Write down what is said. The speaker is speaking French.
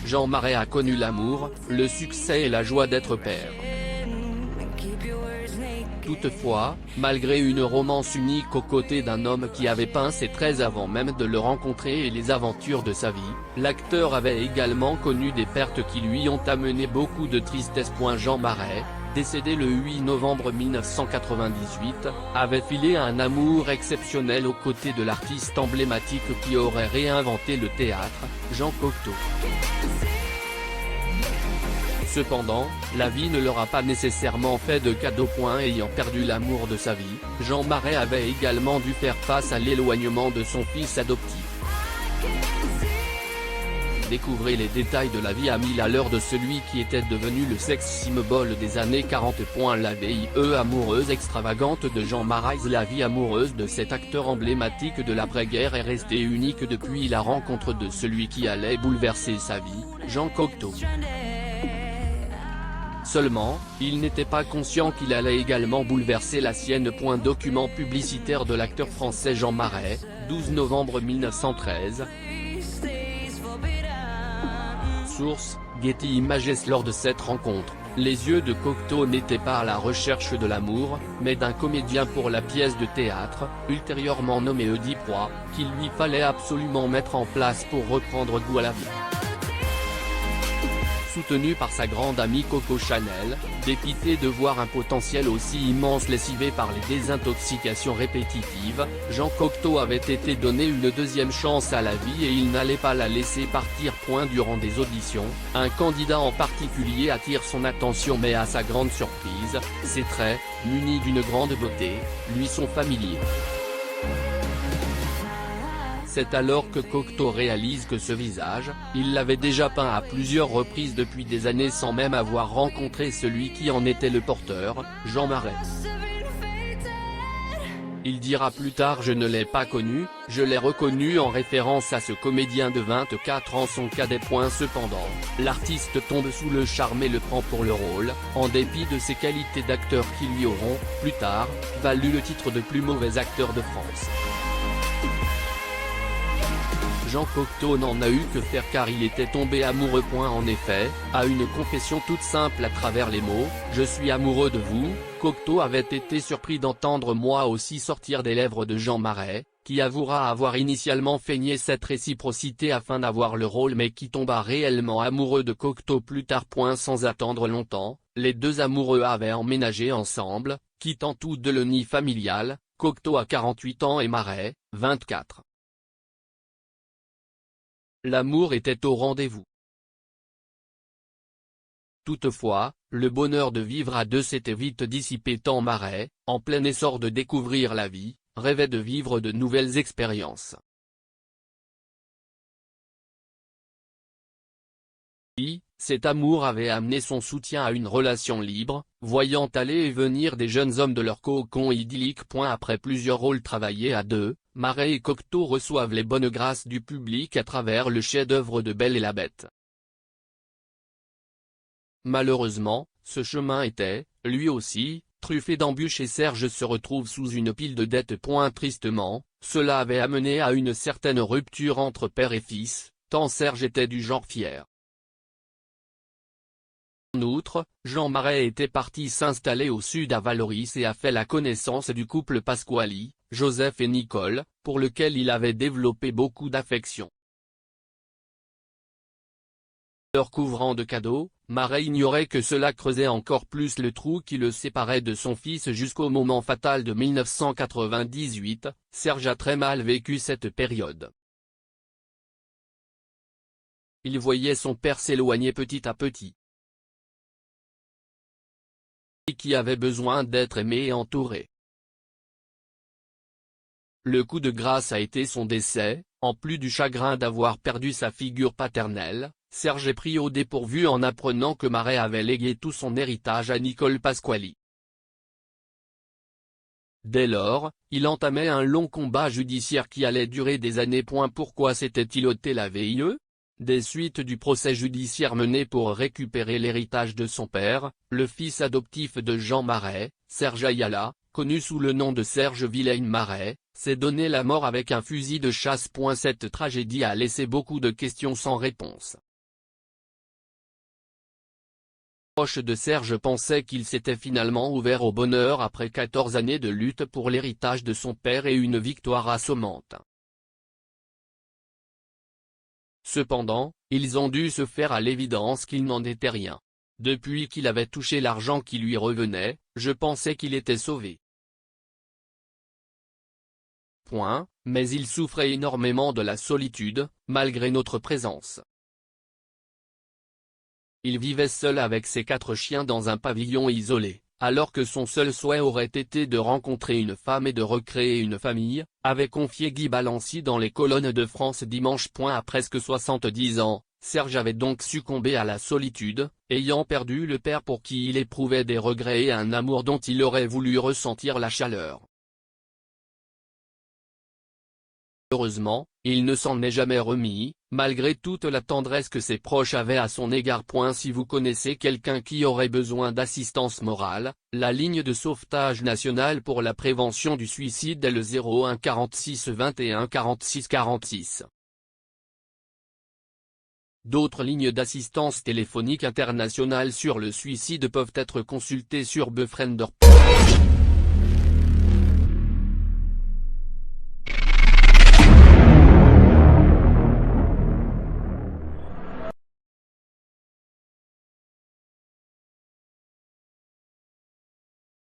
Jean Marais a connu l'amour, le succès et la joie d'être père. Toutefois, malgré une romance unique aux côtés d'un homme qui avait peint ses traits avant même de le rencontrer et les aventures de sa vie, l'acteur avait également connu des pertes qui lui ont amené beaucoup de tristesse. Jean Marais, décédé le 8 novembre 1998, avait filé un amour exceptionnel aux côtés de l'artiste emblématique qui aurait réinventé le théâtre, Jean Cocteau. Cependant, la vie ne leur a pas nécessairement fait de cadeaux. Ayant perdu l'amour de sa vie, Jean Marais avait également dû faire face à l'éloignement de son fils adoptif. Découvrez les détails de la vie à 1000 à l'heure de celui qui était devenu le sex symbole des années 40. La vie amoureuse extravagante de Jean Marais. La vie amoureuse de cet acteur emblématique de l'après-guerre est restée unique depuis la rencontre de celui qui allait bouleverser sa vie, Jean Cocteau. Seulement, il n'était pas conscient qu'il allait également bouleverser la sienne. Document publicitaire de l'acteur français Jean Marais, 12 novembre 1913. Source, Getty Images. Lors de cette rencontre, les yeux de Cocteau n'étaient pas à la recherche de l'amour, mais d'un comédien pour la pièce de théâtre, ultérieurement nommé Oedipe, qu'il lui fallait absolument mettre en place pour reprendre goût à la vie. Soutenu par sa grande amie Coco Chanel, dépité de voir un potentiel aussi immense lessivé par les désintoxications répétitives, Jean Cocteau avait été donné une deuxième chance à la vie et il n'allait pas la laisser partir. Durant des auditions, un candidat en particulier attire son attention, mais à sa grande surprise, ses traits, munis d'une grande beauté, lui sont familiers. C'est alors que Cocteau réalise que ce visage, il l'avait déjà peint à plusieurs reprises depuis des années sans même avoir rencontré celui qui en était le porteur, Jean Marais. Il dira plus tard: je ne l'ai pas connu, je l'ai reconnu, en référence à ce comédien de 24 ans, son cadet. Cependant, l'artiste tombe sous le charme et le prend pour le rôle, en dépit de ses qualités d'acteur qui lui auront, plus tard, valu le titre de plus mauvais acteur de France. Jean Cocteau n'en a eu que faire car il était tombé amoureux. En effet, à une confession toute simple à travers les mots « Je suis amoureux de vous », Cocteau avait été surpris d'entendre « moi aussi » sortir des lèvres de Jean Marais, qui avouera avoir initialement feigné cette réciprocité afin d'avoir le rôle mais qui tomba réellement amoureux de Cocteau plus tard. Sans attendre longtemps, les deux amoureux avaient emménagé ensemble, quittant tous deux le nid familial, Cocteau à 48 ans et Marais, 24. L'amour était au rendez-vous. Toutefois, le bonheur de vivre à deux s'était vite dissipé tant Marais, en plein essor de découvrir la vie, rêvait de vivre de nouvelles expériences. Cet amour avait amené son soutien à une relation libre, voyant aller et venir des jeunes hommes de leur cocon idyllique. Après plusieurs rôles travaillés à deux, Marais et Cocteau reçoivent les bonnes grâces du public à travers le chef-d'œuvre de Belle et la Bête. Malheureusement, ce chemin était, lui aussi, truffé d'embûches et Serge se retrouve sous une pile de dettes. Tristement, cela avait amené à une certaine rupture entre père et fils, tant Serge était du genre fier. En outre, Jean Marais était parti s'installer au sud à Vallauris et a fait la connaissance du couple Pasquali, Joseph et Nicole, pour lequel il avait développé beaucoup d'affection. Leur couvrant de cadeaux, Marais ignorait que cela creusait encore plus le trou qui le séparait de son fils jusqu'au moment fatal de 1998. Serge a très mal vécu cette période. Il voyait son père s'éloigner petit à petit. Qui avait besoin d'être aimé et entouré. Le coup de grâce a été son décès. En plus du chagrin d'avoir perdu sa figure paternelle, Serge est pris au dépourvu en apprenant que Marais avait légué tout son héritage à Nicole Pasquali. Dès lors, il entamait un long combat judiciaire qui allait durer des années. Pourquoi s'était-il ôté la vie? Des suites du procès judiciaire mené pour récupérer l'héritage de son père, le fils adoptif de Jean Marais, Serge Ayala, connu sous le nom de Serge Villene-Marais, s'est donné la mort avec un fusil de chasse. Cette tragédie a laissé beaucoup de questions sans réponse. Les proches de Serge pensaient qu'il s'était finalement ouvert au bonheur après 14 années de lutte pour l'héritage de son père et une victoire assommante. Cependant, ils ont dû se faire à l'évidence qu'il n'en était rien. Depuis qu'il avait touché l'argent qui lui revenait, je pensais qu'il était sauvé. Mais il souffrait énormément de la solitude, malgré notre présence. Il vivait seul avec ses 4 chiens dans un pavillon isolé, alors que son seul souhait aurait été de rencontrer une femme et de recréer une famille, avait confié Guy Balancy dans les colonnes de France Dimanche. À presque 70 ans, Serge avait donc succombé à la solitude, ayant perdu le père pour qui il éprouvait des regrets et un amour dont il aurait voulu ressentir la chaleur. Heureusement, il ne s'en est jamais remis, malgré toute la tendresse que ses proches avaient à son égard. Si vous connaissez quelqu'un qui aurait besoin d'assistance morale, la ligne de sauvetage nationale pour la prévention du suicide est le 01 46 21 46 46. D'autres lignes d'assistance téléphonique internationale sur le suicide peuvent être consultées sur Befriender.